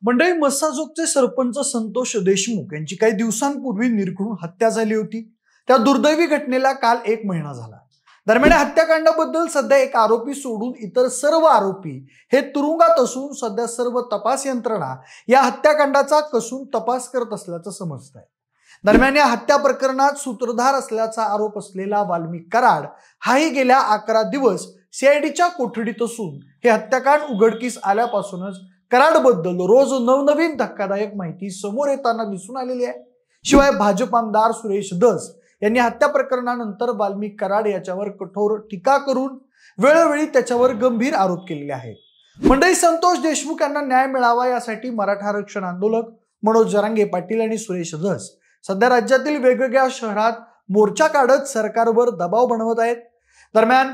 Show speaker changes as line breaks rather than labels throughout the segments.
मंडळी, मस्साजोगचे सरपंच संतोष देशमुख यांची काही दिवसांपूर्वी निर्घृण हत्या झाली होती। त्या दुर्दैवी घटनेला काल 1 महिना झाला। दरम्यान हत्याकांडाबद्दल सध्या एक आरोपी सोडून इतर सर्व आरोपी हे तुरुंगात असून सध्या सर्व तपास यंत्रणा या हत्याकांडाचा कसून तपास करत असल्याचं समजतंय। दरम्यान या हत्या प्रकरणात सूत्रधार असल्याचा आरोप असलेला वाल्मिक कराड हाही गेल्या 11 दिवस सीआयडीच्या कोठडीत असून हे हत्याकांड उघडकीस आल्यापासूनच कराडबद्दल रोज नवनवीन धक्कादायक माहिती समोर येताना दिसून आलेली आहे। शिवाय भाजप आमदार सुरेश धस यांनी हत्या प्रकरणानंतर वाल्मिक कराड याच्यावर कठोर टीका करून वेळोवेळी त्याच्यावर गंभीर आरोप केलेले आहेत। मंडळी, संतोष देशमुख यांना न्याय मिळावा यासाठी मराठा आरक्षण आंदोलक मनोज जरांगे पाटील आणि सुरेश धस सध्या राज्यातील वेगवेगळ्या शहरात मोर्चा काढत सरकारवर दबाव बनवत आहेत। दरम्यान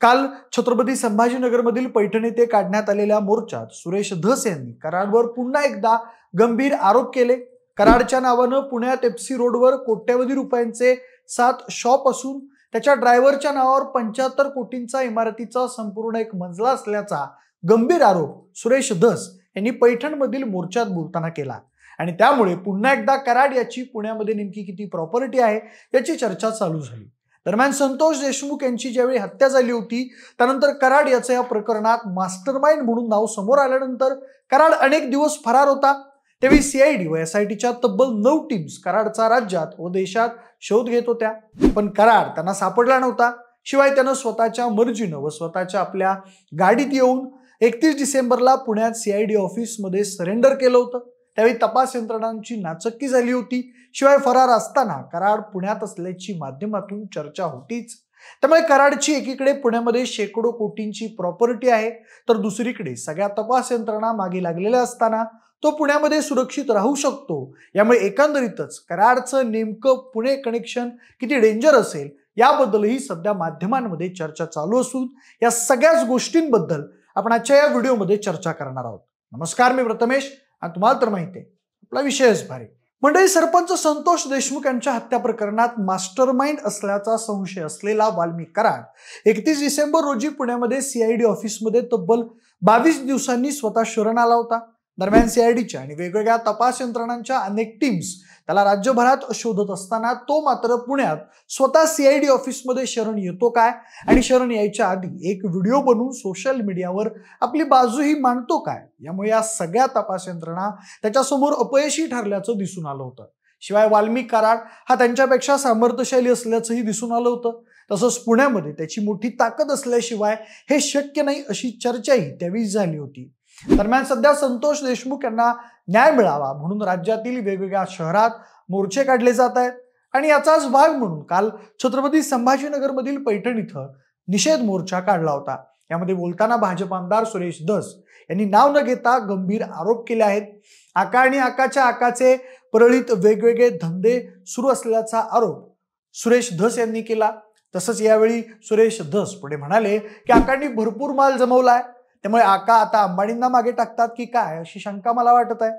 काल छत्रपती संभाजीनगरमधील पैठण येथे काढण्यात आलेल्या मोर्चात सुरेश धस यांनी कराडवर पुन्हा एकदा गंभीर आरोप केले। कराडच्या नावानं पुण्यात एफसी रोडवर कोट्यवधी रुपयांचे 7 शॉप असून त्याच्या ड्रायव्हरच्या नावावर 75 कोटींचा इमारतीचा संपूर्ण एक मजला असल्याचा गंभीर आरोप सुरेश धस यांनी पैठणमधील मोर्चात बोलताना केला आणि त्यामुळे पुन्हा एकदा कराड याची पुण्यामध्ये नेमकी किती प्रॉपर्टी आहे याची चर्चा चालू झाली। दरम्यान संतोष देशमुख यांची ज्यावेळी हत्या झाली होती त्यानंतर कराड याचं या प्रकरणात मास्टरमाइंड म्हणून नाव समोर आल्यानंतर कराड अनेक दिवस फरार होता। त्यावेळी सीआयडी व एसआयटीच्या तब्बल 9 टीम्स कराडचा राज्यात व देशात शोध घेत होत्या, पण कराड त्यांना सापडला नव्हता। शिवाय त्यानं स्वतःच्या मर्जीनं व स्वतःच्या आपल्या गाडीत येऊन 31 डिसेंबरला पुण्यात सीआयडी ऑफिसमध्ये सरेंडर केलं होतं। त्यावेळी तपास यंत्रणांची नाचक्की झाली होती। शिवाय फरार असताना कराड पुण्यात असल्याची माध्यमातून चर्चा होतीच। त्यामुळे कराडची एकीकडे पुण्यामध्ये शेकडो कोटींची प्रॉपर्टी आहे तर दुसरीकडे सगळ्या तपास यंत्रणा मागे लागलेल्या असताना तो पुण्यामध्ये सुरक्षित राहू शकतो। यामुळे एकंदरीतच कराडचं नेमकं पुणे कनेक्शन किती डेंजर असेल याबद्दलही सध्या माध्यमांमध्ये चर्चा चालू असून या सगळ्याच गोष्टींबद्दल आपण आजच्या या व्हिडिओमध्ये चर्चा करणार आहोत। नमस्कार, मी प्रथमेश आणि तुम्हाला तर माहिती आहे आपला विषयच भारी। मंडळी, सरपंच संतोष देशमुख यांच्या हत्या प्रकरणात मास्टरमाइंड असल्याचा संशय असलेला वाल्मिक कराड 31 डिसेंबर रोजी पुण्यामध्ये सीआयडी ऑफिसमध्ये तब्बल 22 दिवसांनी स्वतः शरण आला होता। दरम्यान सीआयडीच्या आणि वेगवेगळ्या तपास यंत्रणांच्या अनेक टीम्स त्याला राज्यभरात शोधत असताना तो मात्र पुण्यात स्वतः सीआयडी ऑफिसमध्ये शरण येतो काय आणि शरण यायच्या आधी एक व्हिडिओ बनवून सोशल मीडियावर आपली बाजूही मांडतो काय, यामुळे या सगळ्या तपास यंत्रणा त्याच्यासमोर अपयशी ठरल्याचं दिसून आलं होतं। शिवाय वाल्मिक कराड हा त्यांच्यापेक्षा सामर्थ्यशाली असल्याचंही दिसून आलं होतं। तसंच पुण्यामध्ये त्याची मोठी ताकद असल्याशिवाय हे शक्य नाही अशी चर्चाही त्यावेळी झाली होती। दरम्यान सध्या संतोष देशमुख यांना न्याय मिळावा म्हणून राज्यातील वेगवेगळ्या शहरात मोर्चे काढले जात आहेत आणि याचाच भाग म्हणून काल छत्रपती संभाजीनगरमधील पैठण इथं निषेध मोर्चा काढला होता। यामध्ये बोलताना भाजप आमदार सुरेश धस यांनी नाव न घेता गंभीर आरोप केले आहेत। आका आणि आकाच्या आकाचे परळीत वेगवेगळे धंदे सुरू असल्याचा आरोप सुरेश धस यांनी केला। तसंच यावेळी सुरेश धस पुढे म्हणाले की आकांनी भरपूर माल जमवलाय, त्यामुळे आका आता अंबानींना मागे टाकतात की काय अशी शंका मला वाटत आहे।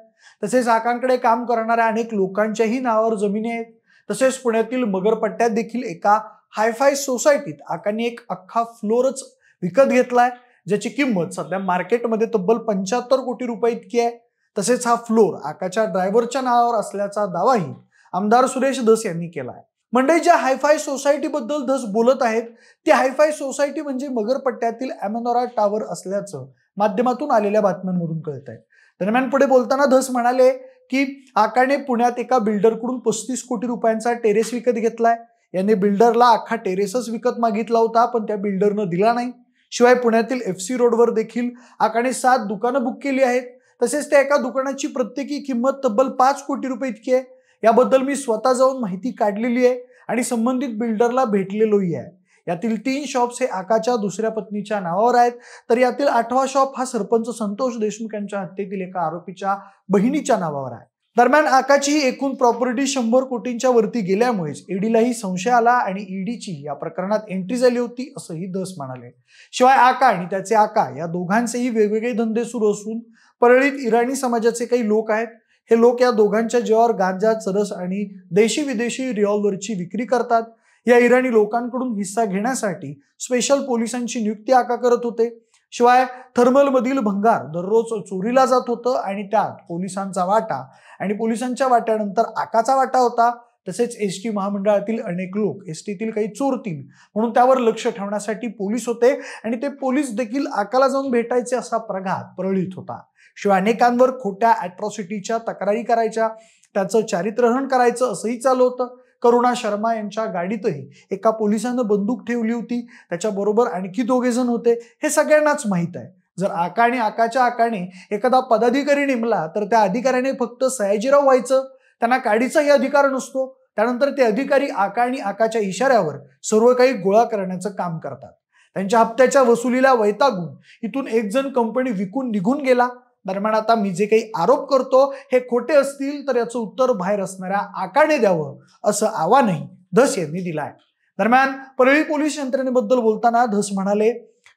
तसेच आकांकडे काम करणाऱ्या अनेक लोकांच्याही नावावर जमिनी आहेत। तसेच पुण्यातील मगरपट्ट्यात देखील एका हायफाय सोसायटीत आकांनी एक अख्खा फ्लोरच विकत घेतलाय, ज्याची किंमत सध्या मार्केटमध्ये तब्बल 75 कोटी रुपये इतकी आहे। तसेच हा फ्लोर आकाच्या ड्रायव्हरच्या नावावर असल्याचा दावाही आमदार सुरेश धस यांनी केलाय। मंडळी, ज्या हायफाय सोसायटी बद्दल धस बोलत आहेत ती हायफाय सोसायटी म्हणजे मगरपट्ट्यातील अमेनोरा टावर असल्याचं माध्यमातून आलेल्या बातम्यांमधून कळत आहे। दरम्यान पुढे बोलताना धस म्हणाले की आकाने पुण्यात एका बिल्डरकडून 35 कोटी रुपयांचा टेरेस विकत घेतलाय। याने बिल्डरला अख्खा टेरेसच विकत मागितला होता, पण त्या बिल्डरनं दिला नाही। शिवाय पुण्यातील एफसी रोडवर देखील आकाने 7 दुकानं बुक केली आहेत। तसेच त्या एका दुकानाची प्रत्येकी किंमत तब्बल 5 कोटी रुपये इतकी आहे। याबद्दल मी स्वतः जाऊन माहिती काढलेली आहे आणि संबंधित बिल्डरला भेटलेलोही आहे। यातील 3 शॉप्स हे आकाच्या दुसऱ्या पत्नीच्या नावावर आहेत, तर यातील 8वा शॉप हा सरपंच संतोष देशमुख यांच्या हत्येतील एका आरोपीच्या बहिणीच्या नावावर आहे। दरम्यान आकाची ही एकूण प्रॉपर्टी 100 कोटींच्या वरती गेल्यामुळेच ईडीलाही संशय आला आणि ईडीची या प्रकरणात एंट्री झाली होती असंही धस म्हणाले। शिवाय आका आणि त्याचे आका या दोघांचेही वेगवेगळे धंदे सुरू असून परळीत इराणी समाजाचे काही लोक आहेत। हे लोक या दोघांच्या जीवावर गांजा, चरस आणि देशी विदेशी रिव्हॉल्व्हरची विक्री करतात। या इराणी लोकांकडून हिस्सा घेण्यासाठी स्पेशल पोलिसांची नियुक्ती आका करत होते। शिवाय थर्मलमधील भंगार दररोज चोरीला जात होतं आणि त्यात पोलिसांचा वाटा आणि पोलिसांच्या वाट्यानंतर आकाचा वाटा होता. तसेच एसटी महामंडळातील अनेक लोक एसटीतील काही चोरतील म्हणून त्यावर लक्ष ठेवण्यासाठी पोलीस होते आणि ते पोलीस देखील आकाला जाऊन भेटायचे असा प्रघात प्रळीत होता. शिवाय अनेकांवर खोट्या अॅट्रॉसिटीच्या तक्रारी करायच्या, त्याचं चारित्रहरण करायचं असंही चालू होतं. करुणा शर्मा यांच्या गाडीतही एका पोलिसानं बंदूक ठेवली होती, त्याच्याबरोबर आणखी 2 जण होते. हे सगळ्यांनाच माहीत आहे. जर आका आणि आकाच्या आकाने एखादा पदाधिकारी नेमला तर त्या अधिकाऱ्याने फक्त सयाजीराव व्हायचं, त्यांना गाडीचाही अधिकार नसतो. त्यानंतर ते अधिकारी आका आणि आकाच्या इशाऱ्यावर सर्व काही गोळा करण्याचं काम करतात. त्यांच्या हप्त्याच्या वसुलीला वैतागून इथून एक जण कंपनी विकून निघून गेला. दरम्यान आता मी जे काही आरोप करतो हे खोटे असतील तर याचं उत्तर बाहेर असणाऱ्या आकाने द्यावं असं आव्हानही धस यांनी दिलंय. दरम्यान परळी पोलीस यंत्रणेबद्दल बोलताना धस म्हणाले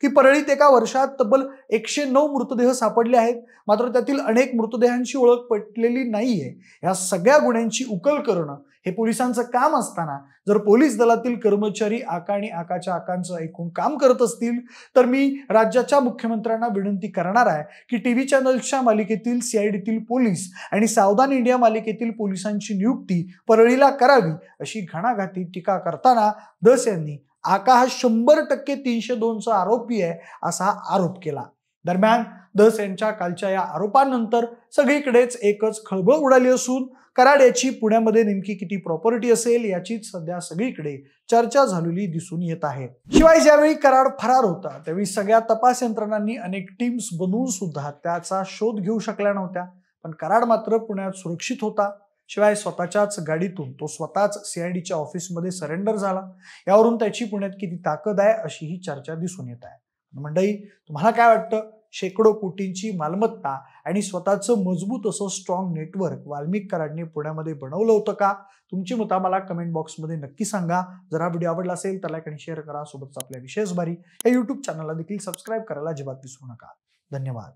की परळीत एका वर्षात तब्बल 109 मृतदेह सापडले आहेत, मात्र त्यातील अनेक मृतदेहांची ओळख पटलेली नाहीये. या सगळ्या गुन्ह्यांची उकल करणं हे पोलिसांचं काम असताना जर पोलीस दलातील कर्मचारी आका आणि आकाच्या आकांचं ऐकून काम करत असतील तर मी राज्याच्या मुख्यमंत्र्यांना विनंती करणार आहे की टीव्ही चॅनल्सच्या मालिकेतील सीआयडीतील पोलीस आणि सावधान इंडिया मालिकेतील पोलिसांची नियुक्ती परळीला करावी अशी घणाघाती टीका करताना धस यांनी आका हा 100% 302चा आरोपी आहे असा आरोप केला. दरम्यान धस यांच्या कालच्या या आरोपांनंतर सगळीकडेच एकच खळबळ उडाली असून कराड याची पुण्यामध्ये नेमकी किती प्रॉपर्टी असेल याचीच सध्या सगळीकडे चर्चा झालेली दिसून येत आहे. शिवाय ज्यावेळी कराड फरार होता त्यावेळी सगळ्या तपास यंत्रणांनी अनेक टीम्स बनवून सुद्धा त्याचा शोध घेऊ शकल्या नव्हत्या, पण कराड मात्र पुण्यात सुरक्षित होता. शिवाय स्वतःच्याच गाडीतून तो स्वतःच सीआयडीच्या ऑफिसमध्ये सरेंडर झाला. यावरून त्याची पुण्यात किती ताकद आहे अशी ही चर्चा दिसून येत आहे. मंडळी, तुम्हाला काय वाटतं? शेकडो कोटींची मालमत्ता आणि स्वतःचं मजबूत असं स्ट्रॉंग नेटवर्क वाल्मिक कराडने पुण्यामध्ये बनवलं होतं का? तुमची मतं मला कमेंट बॉक्समध्ये नक्की सांगा. जर हा व्हिडिओ आवडला असेल तर लाईक आणि शेअर करा. सोबतच आपल्या विशेष बारी या YouTube चॅनलला देखील सबस्क्राईब करायला अजिबात विसरू नका. धन्यवाद.